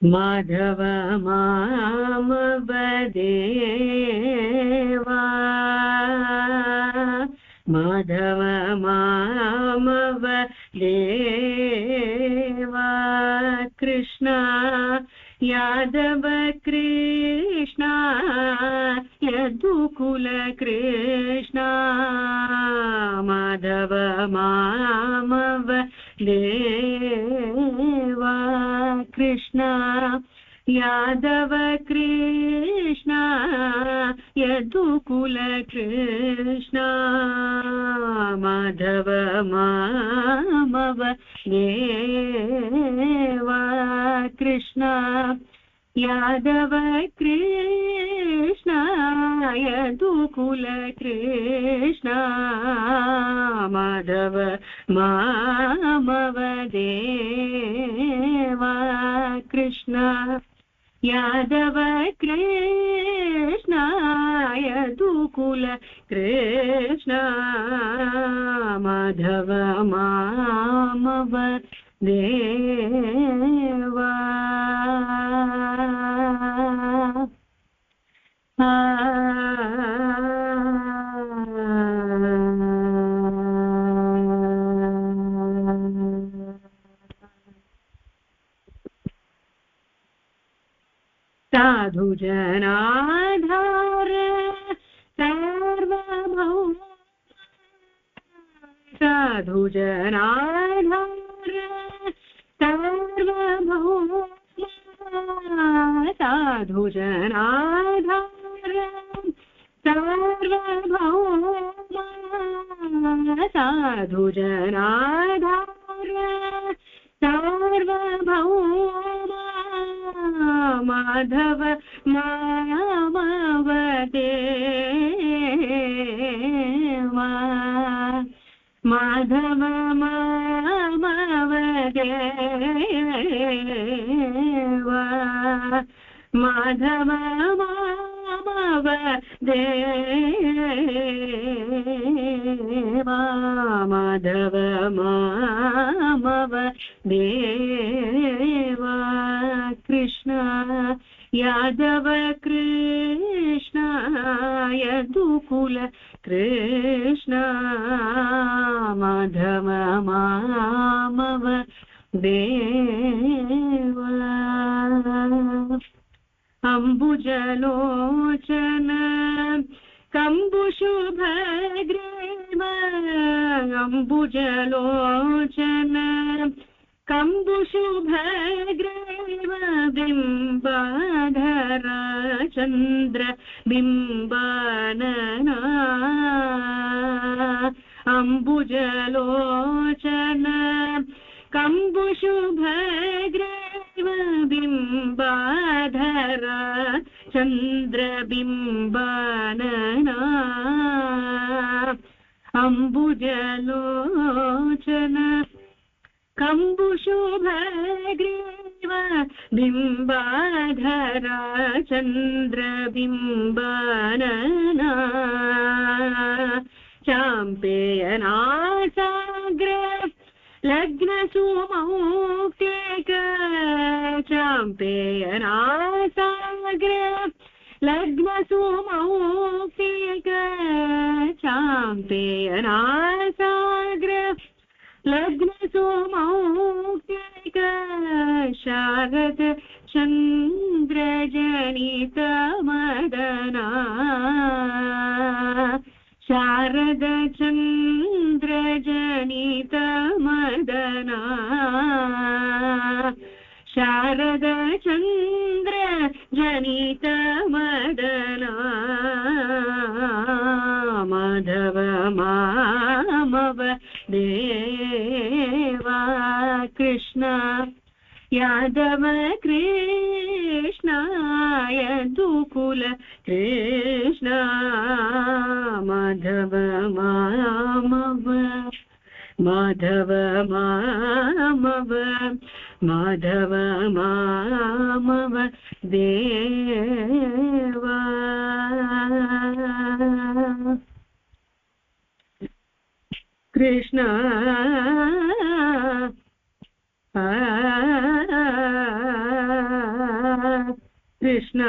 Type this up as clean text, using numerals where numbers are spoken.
Madhav मामवदेवा Madhav मामवदेवा Krishna Yadav Krishna यदुकुल Krishna Madhav मामवदेवा Krishna Yadav Krishna यदुकुल Krishna Madhav मामवदेवा Krishna Yadav Krishna यदुकुल Krishna Madhav मामवदेवा Krishna Yadav Krishna यदुकुल Krishna Madhav मामवदेवा Sadhu Jan Aadhaar Sarvabhauma Sadhu Jan Aadhaar Sarvabhauma Sadhu Jan Aadhaar Sarvabhauma Sadhu Jan Aadhaar Sarvabhauma Madhav मामवदेवा Madhav मामवदेवा Madhav मामवदेवा Madhav मामवदेवा Krishna Yadav Krishna यदुकुल Krishna Madhav मामवदेवा अम्बुजलोचन कम्बुशुभग्रीव अम्बुजलोचन कम्बुशुभग्रीव बिम्बाधर Chandra बिम्बानना अम्बुजलोचन कम्बुशुभग्रीव बिम्बाधर Chandra बिम्बानना अम्बुजलोचन कम्बुशुभग्रीव बिम्बाधर Chandra बिम्बानना चाम्पेयनासाग्र लग्नसुमौक्तिक चाम्पेयनासाग्र लग्नसुमौक्तिक चाम्पेयनासाग्र लग्नसुमौक्तिक Sharad चन्द्रजनितमदना Sharad चन्द्रजनितमदना Sharad चन्द्रजनितमदना Madhav मामवदेवा Krishna Yadav Krishna यदुकुल Krishna Madhav Madhav Madhav मामवदेवा Krishna Krishna